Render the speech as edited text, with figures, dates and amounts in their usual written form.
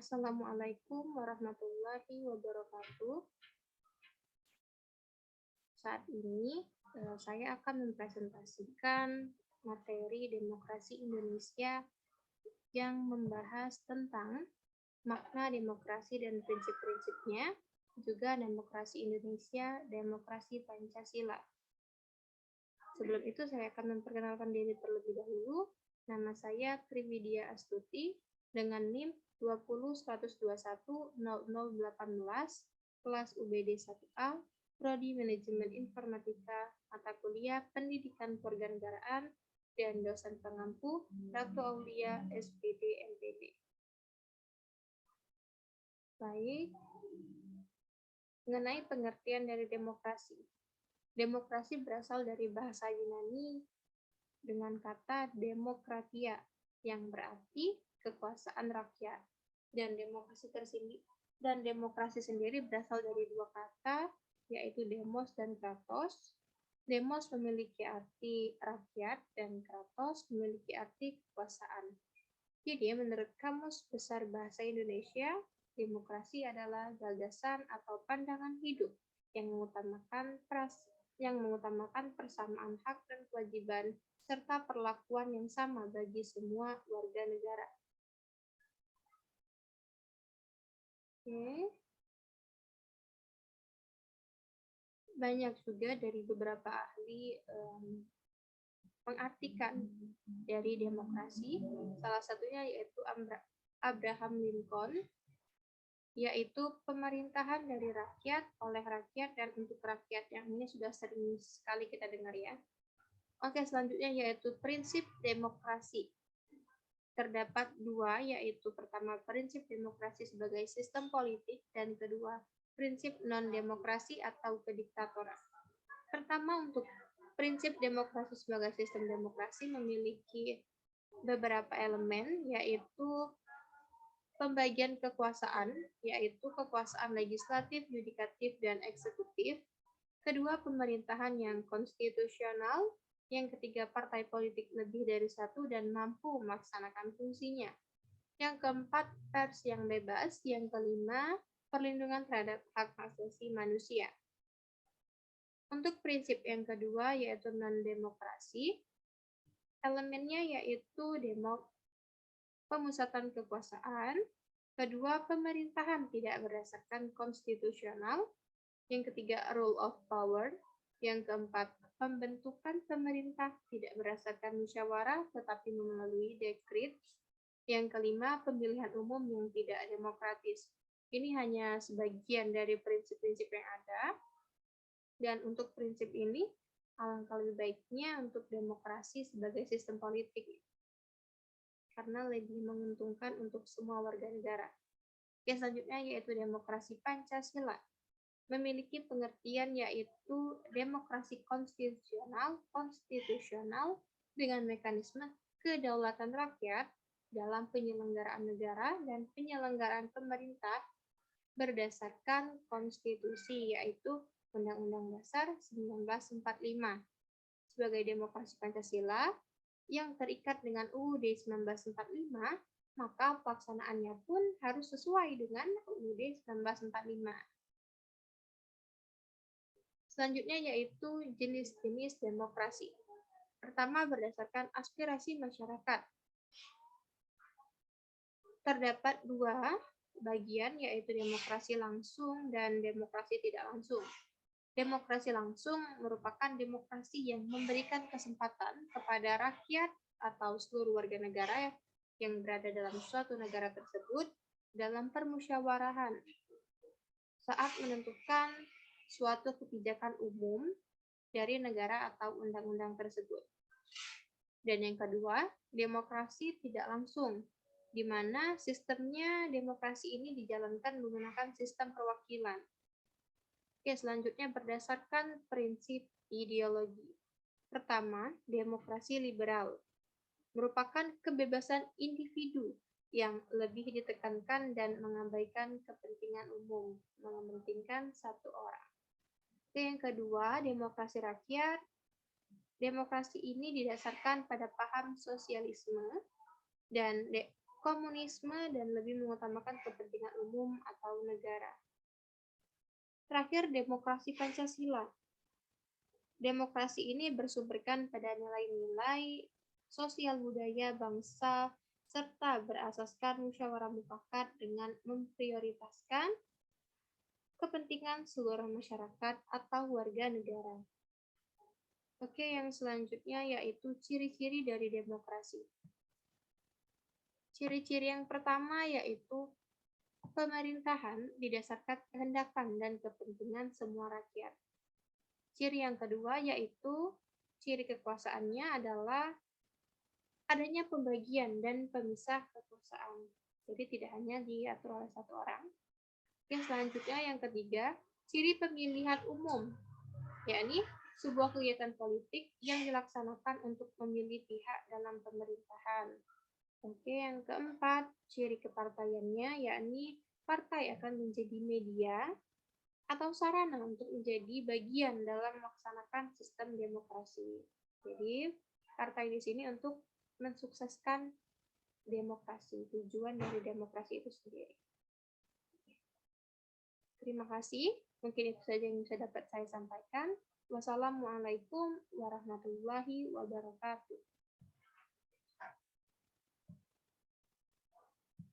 Assalamualaikum warahmatullahi wabarakatuh. Saat ini saya akan mempresentasikan materi demokrasi Indonesia yang membahas tentang makna demokrasi dan prinsip-prinsipnya, juga demokrasi Indonesia, demokrasi Pancasila. Sebelum itu saya akan memperkenalkan diri terlebih dahulu. Nama saya Trividia Astuti dengan NIM 20.121.0018, kelas UBD 1A, Prodi Manajemen Informatika, mata kuliah Pendidikan Kewarganegaraan, dan dosen pengampu Ratu Aulia, SPD, MPD. Baik, mengenai pengertian dari demokrasi. Demokrasi berasal dari bahasa Yunani dengan kata demokratia, yang berarti kekuasaan rakyat. Dan demokrasi sendiri berasal dari dua kata, yaitu demos dan kratos. Demos memiliki arti rakyat dan kratos memiliki arti kekuasaan. Jadi, menurut Kamus Besar Bahasa Indonesia, demokrasi adalah gagasan atau pandangan hidup yang mengutamakan persamaan hak dan kewajiban serta perlakuan yang sama bagi semua warga negara. Banyak juga dari beberapa ahli mengartikan dari demokrasi, salah satunya yaitu Abraham Lincoln, yaitu pemerintahan dari rakyat, oleh rakyat, dan untuk rakyat. Yang ini sudah sering sekali kita dengar ya. Oke, selanjutnya yaitu prinsip demokrasi. Terdapat dua, yaitu pertama prinsip demokrasi sebagai sistem politik, dan kedua prinsip non-demokrasi atau kediktatoran. Pertama, untuk prinsip demokrasi sebagai sistem demokrasi memiliki beberapa elemen, yaitu pembagian kekuasaan, yaitu kekuasaan legislatif, yudikatif, dan eksekutif. Kedua, pemerintahan yang konstitusional. Yang ketiga, partai politik lebih dari satu dan mampu melaksanakan fungsinya. Yang keempat, pers yang bebas. Yang kelima, perlindungan terhadap hak asasi manusia. Untuk prinsip yang kedua, yaitu non-demokrasi, elemennya yaitu pemusatan kekuasaan. Kedua, pemerintahan tidak berdasarkan konstitusional. Yang ketiga, rule of power. Yang keempat, pembentukan pemerintah tidak berdasarkan musyawarah tetapi melalui dekret. Yang kelima, pemilihan umum yang tidak demokratis. Ini hanya sebagian dari prinsip-prinsip yang ada. Dan untuk prinsip ini, alangkah lebih baiknya untuk demokrasi sebagai sistem politik, karena lebih menguntungkan untuk semua warga negara. Oke, selanjutnya yaitu demokrasi Pancasila. Memiliki pengertian yaitu demokrasi konstitusional dengan mekanisme kedaulatan rakyat dalam penyelenggaraan negara dan penyelenggaraan pemerintah berdasarkan konstitusi, yaitu Undang-Undang Dasar 1945. Sebagai demokrasi Pancasila yang terikat dengan UUD 1945, maka pelaksanaannya pun harus sesuai dengan UUD 1945. Selanjutnya yaitu jenis-jenis demokrasi. Pertama, berdasarkan aspirasi masyarakat. Terdapat dua bagian, yaitu demokrasi langsung dan demokrasi tidak langsung. Demokrasi langsung merupakan demokrasi yang memberikan kesempatan kepada rakyat atau seluruh warga negara yang berada dalam suatu negara tersebut dalam permusyawarahan saat menentukan suatu kebijakan umum dari negara atau undang-undang tersebut. Dan yang kedua, demokrasi tidak langsung, di mana sistemnya demokrasi ini dijalankan menggunakan sistem perwakilan. Oke, selanjutnya berdasarkan prinsip ideologi. Pertama, demokrasi liberal merupakan kebebasan individu yang lebih ditekankan dan mengabaikan kepentingan umum, mementingkan satu orang. Yang kedua, demokrasi rakyat. Demokrasi ini didasarkan pada paham sosialisme dan komunisme, dan lebih mengutamakan kepentingan umum atau negara. Terakhir, demokrasi Pancasila. Demokrasi ini bersumberkan pada nilai-nilai sosial budaya bangsa serta berasaskan musyawarah mufakat dengan memprioritaskan kepentingan seluruh masyarakat atau warga negara. Oke, yang selanjutnya yaitu ciri-ciri dari demokrasi. Ciri-ciri yang pertama yaitu pemerintahan didasarkan kehendakan dan kepentingan semua rakyat. Ciri yang kedua yaitu ciri kekuasaannya adalah adanya pembagian dan pemisah kekuasaan. Jadi tidak hanya diatur oleh satu orang. Yang selanjutnya yang ketiga, ciri pemilihan umum, yakni sebuah kegiatan politik yang dilaksanakan untuk memilih pihak dalam pemerintahan. Oke, yang keempat, ciri kepartaiannya, yakni partai akan menjadi media atau sarana untuk menjadi bagian dalam melaksanakan sistem demokrasi. Jadi, partai di sini untuk mensukseskan demokrasi, tujuan dari demokrasi itu sendiri. Terima kasih, mungkin itu saja yang bisa dapat saya sampaikan. Wassalamualaikum warahmatullahi wabarakatuh.